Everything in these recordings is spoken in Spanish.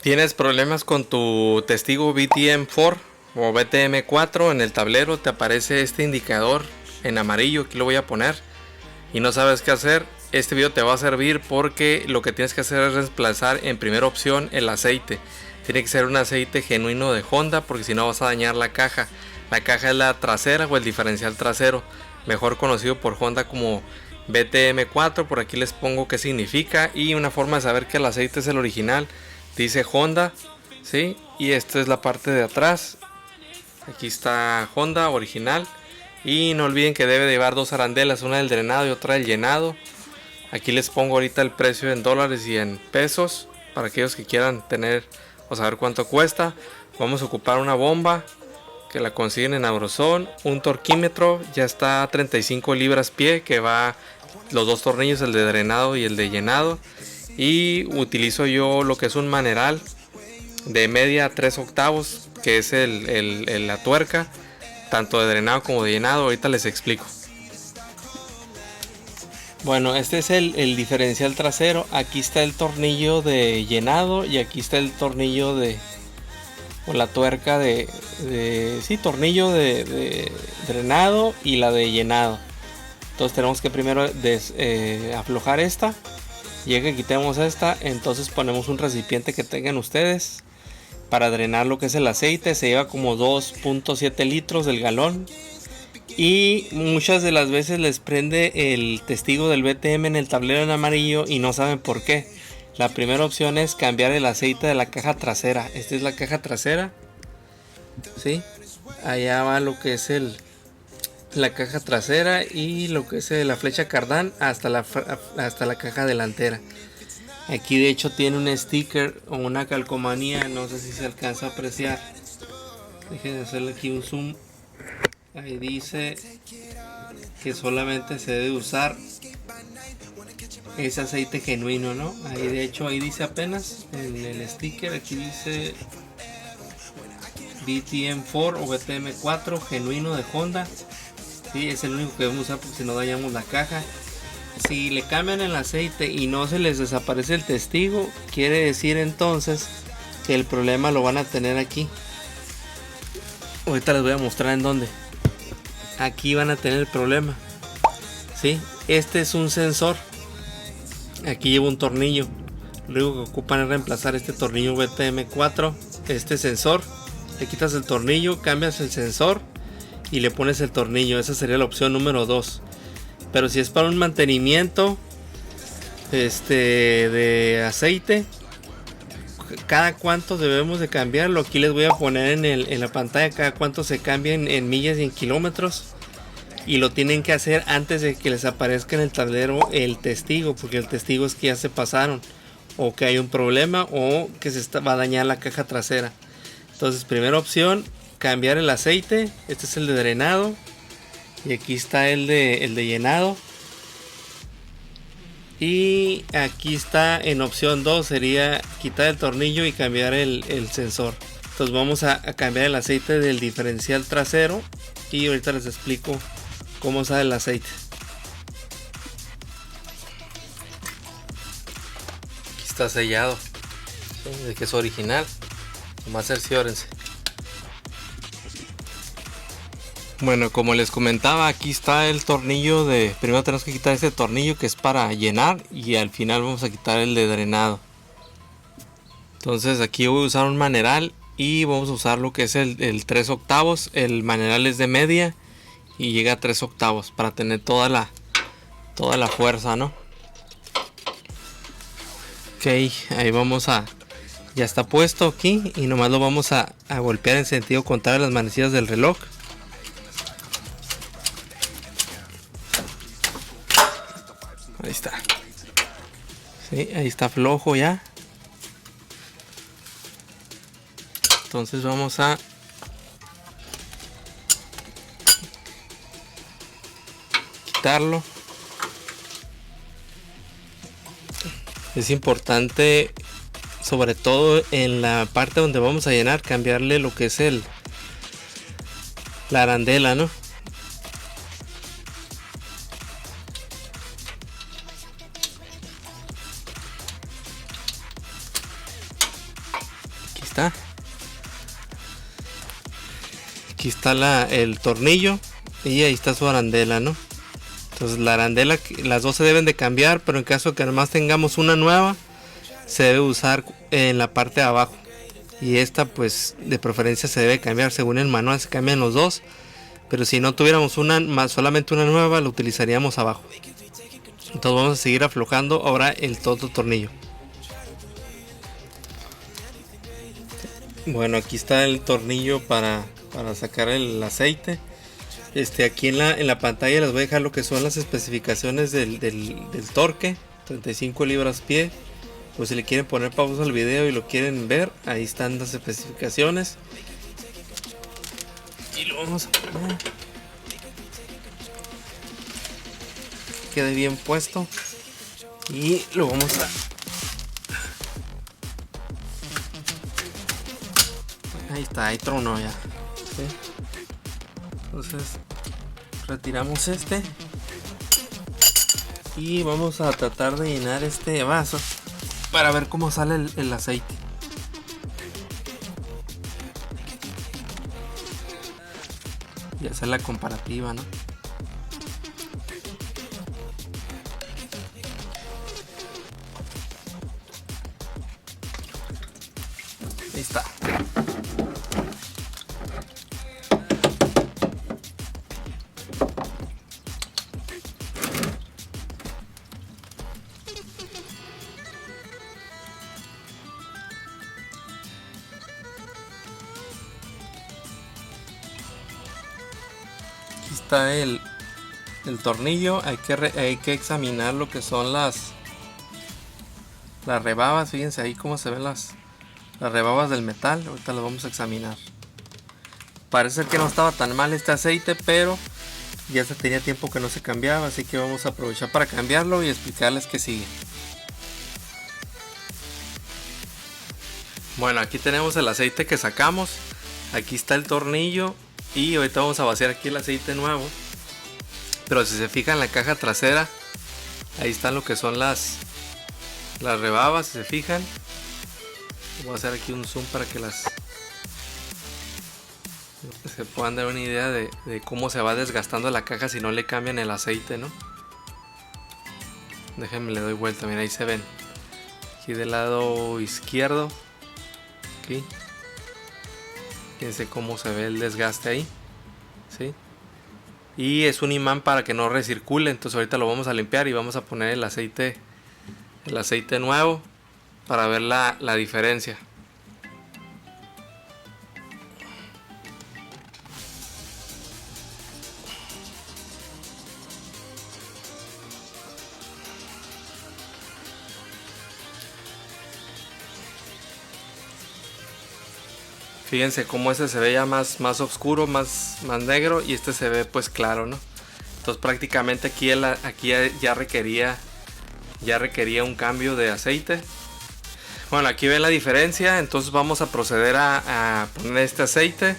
¿Tienes problemas con tu testigo BTM4 o BTM4 en el tablero? Te aparece este indicador en amarillo, aquí lo voy a poner, y no sabes qué hacer. Este video te va a servir porque lo que tienes que hacer es reemplazar en primera opción el aceite. Tiene que ser un aceite genuino de Honda, porque si no vas a dañar la caja. La caja es la trasera o el diferencial trasero, mejor conocido por Honda como BTM4. Por aquí les pongo qué significa y una forma de saber que el aceite es el original. Dice Honda, ¿sí? Y esta es la parte de atrás. Aquí está Honda original. Y no olviden que debe de llevar dos arandelas, una del drenado y otra del llenado. Aquí les pongo ahorita el precio en dólares y en pesos para aquellos que quieran tener o saber cuánto cuesta. Vamos a ocupar una bomba que la consiguen en Auroson, un torquímetro, ya está a 35 libras pie, que va los dos tornillos, el de drenado y el de llenado. Y utilizo yo lo que es un maneral de media a 3 octavos, que es la tuerca, tanto de drenado como de llenado. Ahorita les explico. Bueno, este es el diferencial trasero. Aquí está el tornillo de llenado y aquí está el tornillo o la tuerca sí, tornillo de drenado y la de llenado. Entonces tenemos que primero aflojar esta. Ya que quitemos esta, entonces ponemos un recipiente que tengan ustedes para drenar lo que es el aceite. Se lleva como 2.7 litros del galón. Y muchas de las veces les prende el testigo del BTM en el tablero en amarillo y no saben por qué. La primera opción es cambiar el aceite de la caja trasera. Esta es la caja trasera, ¿sí? Allá va lo que es la caja trasera y lo que es la flecha cardán hasta la caja delantera. Aquí de hecho tiene un sticker o una calcomanía, no sé si se alcanza a apreciar. Déjenme hacerle aquí un zoom. Ahí dice que solamente se debe usar ese aceite genuino, ¿no? Ahí de hecho ahí dice apenas en el sticker, aquí dice BTM4 o BTM4 genuino de Honda. Sí, es el único que debemos usar porque si no dañamos la caja. Si le cambian el aceite y no se les desaparece el testigo, quiere decir entonces que el problema lo van a tener aquí. Ahorita les voy a mostrar en dónde. Aquí van a tener el problema. ¿Sí? Este es un sensor. Aquí lleva un tornillo. Lo único que ocupan es reemplazar este tornillo BTM4, este sensor. Le quitas el tornillo, cambias el sensor y le pones el tornillo. Esa sería la opción número 2. Pero si es para un mantenimiento de aceite, cada cuánto debemos de cambiarlo. Aquí les voy a poner en la pantalla cada cuánto se cambia en millas y en kilómetros. Y lo tienen que hacer antes de que les aparezca en el tablero el testigo, porque el testigo es que ya se pasaron, o que hay un problema, o que va a dañar la caja trasera. Entonces, primera opción, cambiar el aceite. Este es el de drenado y aquí está el de llenado. Y aquí está en opción 2, sería quitar el tornillo y cambiar el sensor. Entonces vamos a cambiar el aceite del diferencial trasero y ahorita les explico cómo sale el aceite. Aquí está sellado, ¿sí? De que es original. Nomás cerciórense. Bueno, como les comentaba, aquí está el tornillo primero tenemos que quitar este tornillo que es para llenar y al final vamos a quitar el de drenado. Entonces aquí voy a usar un maneral y vamos a usar lo que es el 3 octavos. El maneral es de media y llega a 3 octavos para tener toda la fuerza, ¿no? Ok, ahí vamos ya está puesto aquí y nomás lo vamos a golpear en sentido contrario a las manecillas del reloj. Ahí está. Sí, ahí está flojo ya. Entonces vamos a quitarlo. Es importante, sobre todo en la parte donde vamos a llenar, cambiarle lo que es la arandela, ¿no? está. Aquí está el tornillo y ahí está su arandela, ¿no? Entonces la arandela, las dos se deben de cambiar, pero en caso de que además tengamos una nueva, se debe usar en la parte de abajo. Y esta pues de preferencia se debe cambiar, según el manual se cambian los dos. Pero si no tuviéramos solamente una nueva, la utilizaríamos abajo. Entonces vamos a seguir aflojando ahora el todo tornillo. Bueno, aquí está el tornillo para sacar el aceite. Aquí en la pantalla les voy a dejar lo que son las especificaciones del torque. 35 libras-pie. Pues si le quieren poner pausa al video y lo quieren ver, ahí están las especificaciones. Y lo vamos a poner. Quede bien puesto. Y lo vamos a... Ahí está, ahí tronó ya. ¿Sí? Entonces retiramos y vamos a tratar de llenar este vaso para ver cómo sale el aceite. Y hacer la comparativa, ¿no? Ahí está. Aquí está el tornillo. Hay que examinar lo que son las rebabas. Fíjense ahí cómo se ven las rebabas del metal. Ahorita las vamos a examinar. Parece que no estaba tan mal este aceite, pero ya se tenía tiempo que no se cambiaba, así que vamos a aprovechar para cambiarlo y explicarles qué sigue. Bueno, aquí tenemos el aceite que sacamos. Aquí está el tornillo y ahorita vamos a vaciar aquí el aceite nuevo. Pero si se fijan en la caja trasera, ahí están lo que son las rebabas. Si se fijan, voy a hacer aquí un zoom para que se puedan dar una idea de cómo se va desgastando la caja si no le cambian el aceite, ¿no? Déjenme, le doy vuelta, mira, ahí se ven. Aquí del lado izquierdo. Aquí. Fíjense cómo se ve el desgaste ahí. ¿Sí? Y es un imán para que no recircule. Entonces ahorita lo vamos a limpiar y vamos a poner el aceite nuevo para ver la diferencia. Fíjense cómo este se ve ya más oscuro, más negro, y este se ve pues claro, ¿no? Entonces prácticamente aquí ya requería un cambio de aceite. Bueno, aquí ven la diferencia. Entonces vamos a proceder a poner este aceite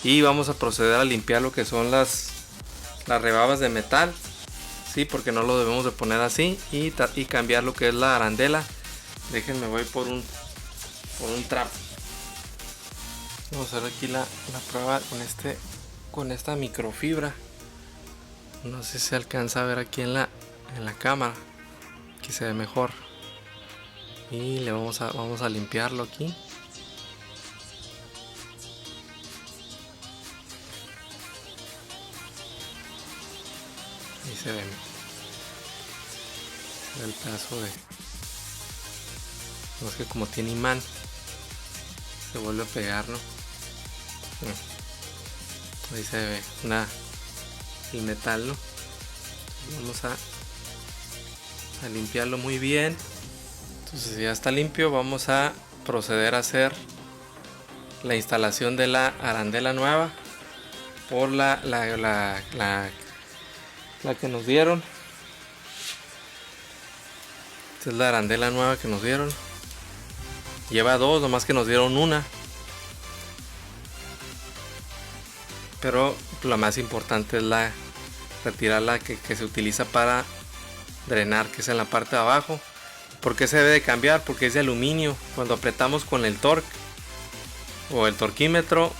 y vamos a proceder a limpiar lo que son las rebabas de metal, sí, porque no lo debemos de poner así, y cambiar lo que es la arandela. Déjenme, voy por un trapo. Vamos a hacer aquí la prueba con esta microfibra. No sé si se alcanza a ver aquí en la cámara. Aquí se ve mejor. Y le vamos a limpiarlo aquí. Ahí se ve el pedazo de... No, es que como tiene imán, se vuelve a pegar, ¿no? Ahí se ve el metal, ¿no? Vamos a limpiarlo muy bien. Entonces ya está limpio. Vamos a proceder a hacer la instalación de la arandela nueva por la que nos dieron. Esta es la arandela nueva que nos dieron. Lleva dos, nomás que nos dieron una. Pero lo más importante es retirar la que se utiliza para drenar, que es en la parte de abajo. ¿Por qué se debe de cambiar? Porque es de aluminio. Cuando apretamos con el torque, o el torquímetro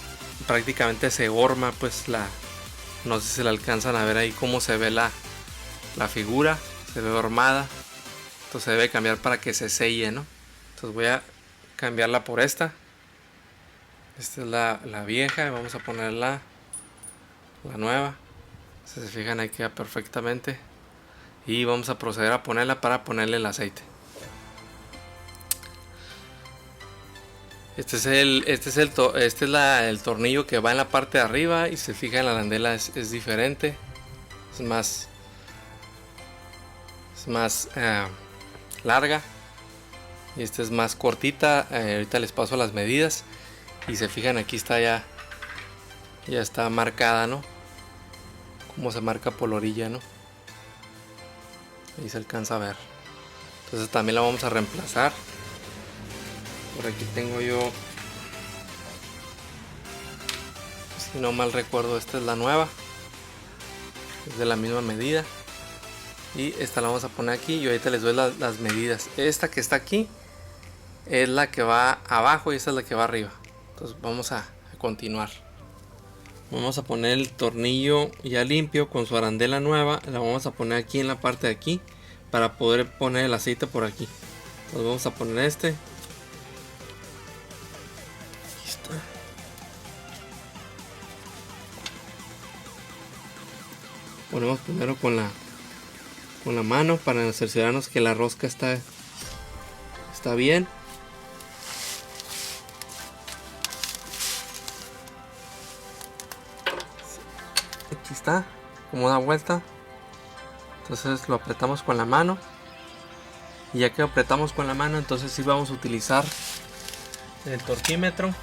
prácticamente se horma, pues no sé si se le alcanzan a ver ahí cómo se ve la figura, se ve hormada. Entonces se debe cambiar para que se selle, ¿no? Entonces voy a cambiarla por esta. Esta es la vieja y vamos a poner la nueva. Si se fijan, ahí queda perfectamente. Y vamos a proceder a ponerla para ponerle el aceite. Este es el tornillo que va en la parte de arriba. Y se fijan, la arandela es diferente. Es más larga. Y esta es más cortita. Ahorita les paso las medidas. Y se fijan, aquí está ya está marcada, ¿no? Como se marca por la orilla, ¿no? Ahí se alcanza a ver. Entonces también la vamos a reemplazar. Por aquí tengo yo, si no mal recuerdo, esta es la nueva. Es de la misma medida. Y esta la vamos a poner aquí. Y ahorita les doy las medidas. Esta que está aquí es la que va abajo y esta es la que va arriba. Entonces vamos a continuar. Vamos a poner el tornillo ya limpio con su arandela nueva. La vamos a poner aquí en la parte de aquí para poder poner el aceite por aquí. Entonces vamos a poner este. Listo. Ponemos primero con la mano para cerciorarnos que la rosca está bien. Aquí está, como da vuelta. Entonces lo apretamos con la mano. Y ya que apretamos con la mano, entonces sí vamos a utilizar el torquímetro.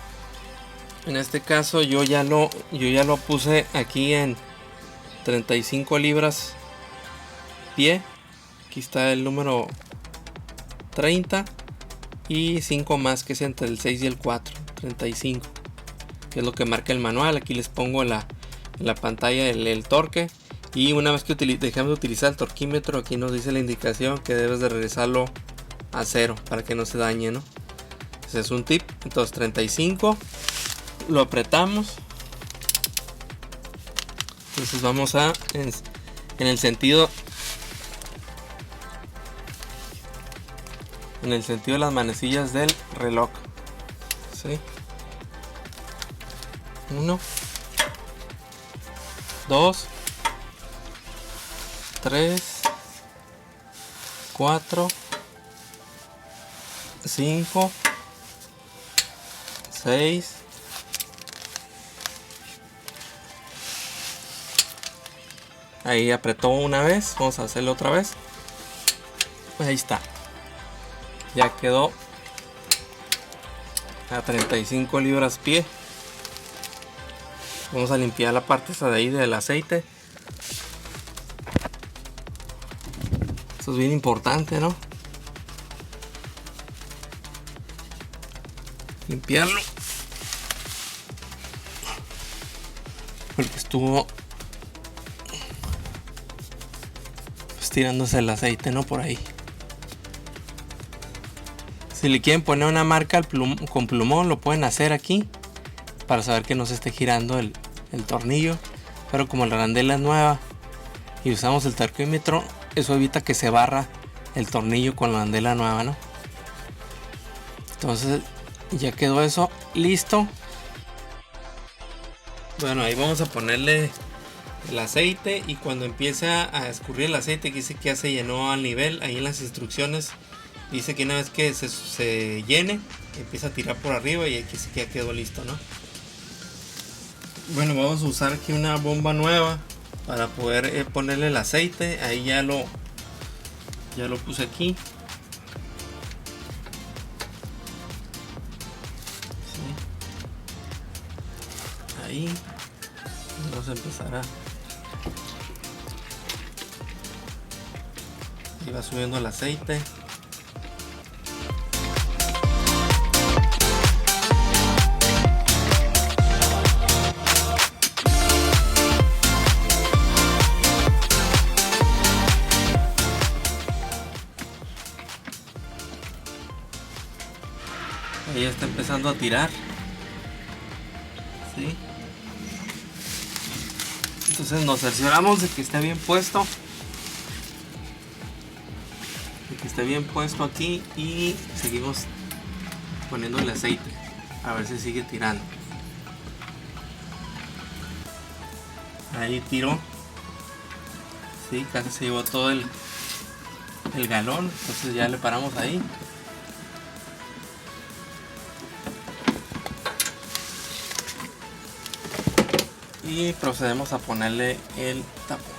En este caso yo ya lo puse aquí en 35 libras pie. Aquí está el número 30 y 5 más, que es entre el 6 y el 4, 35, que es lo que marca el manual. Aquí les pongo en la pantalla el torque. Y una vez que dejamos de utilizar el torquímetro, aquí nos dice la indicación que debes de regresarlo a 0 para que no se dañe, ¿no? Ese es un tip. Entonces 35 lo apretamos. Entonces vamos en el sentido de las manecillas del reloj. ¿Sí? 1, 2, 3, 4, 5, 6, 7. Ahí apretó una vez. Vamos a hacerlo otra vez. Pues ahí está. Ya quedó a 35 libras pie. Vamos a limpiar la parte esa de ahí del aceite. Esto es bien importante, ¿no? Limpiarlo. Porque estuvo pues tirándose el aceite, ¿no? Por ahí. Si le quieren poner una marca con plumón, lo pueden hacer aquí para saber que no se esté girando el tornillo. Pero como la arandela es nueva y usamos el torquímetro, eso evita que se barra el tornillo con la arandela nueva, ¿no? Entonces ya quedó eso listo. Bueno, ahí vamos a ponerle el aceite. Y cuando empiece a escurrir el aceite, que dice que ya se llenó al nivel, ahí en las instrucciones dice que una vez que se llene, empieza a tirar por arriba. Y aquí dice que ya quedó listo, ¿no? Bueno, vamos a usar aquí una bomba nueva para poder ponerle el aceite. Ahí ya lo puse aquí. ¿Sí? Ahí vamos a empezar y va subiendo el aceite. Ahí está empezando a tirar. ¿sí? Entonces nos cercioramos de que esté bien puesto. De que esté bien puesto aquí y seguimos poniendo el aceite. A ver si sigue tirando. Ahí tiró. Sí, casi se llevó todo el galón. Entonces ya le paramos ahí. Y procedemos a ponerle el tapón.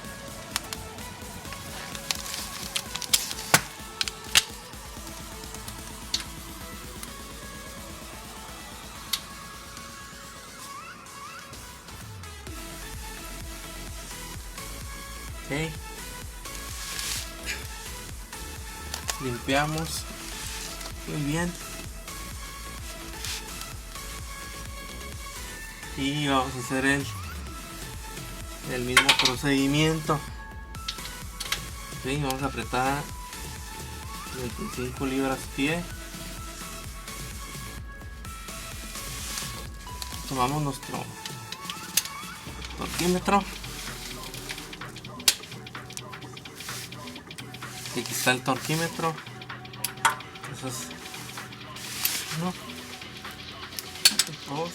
Ok. Limpiamos muy bien. Y vamos a hacer el mismo procedimiento. Sí, vamos a apretar 25 libras pie. Tomamos nuestro torquímetro. Y aquí está el torquímetro. Entonces, 1, 2,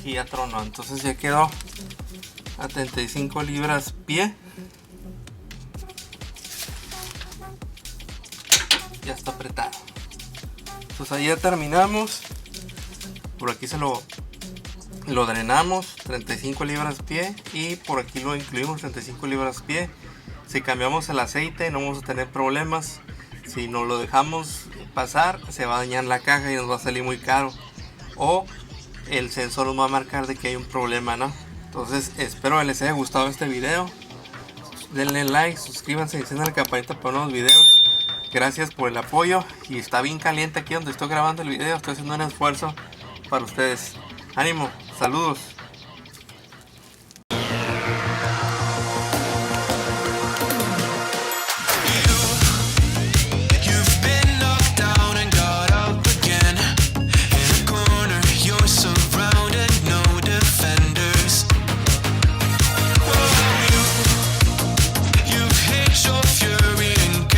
y ya tronó. Entonces ya quedó a 35 libras pie. Ya está apretado. Entonces ahí ya terminamos. Por aquí se lo drenamos, 35 libras pie, y por aquí lo incluimos, 35 libras pie. Si cambiamos el aceite no vamos a tener problemas. Si no lo dejamos pasar se va a dañar la caja y nos va a salir muy caro, o el sensor nos va a marcar de que hay un problema, ¿no? Entonces espero que les haya gustado este video. Denle like, suscríbanse y enciendan la campanita para nuevos videos. Gracias por el apoyo. Y está bien caliente aquí donde estoy grabando el video. Estoy haciendo un esfuerzo para ustedes. Ánimo, saludos.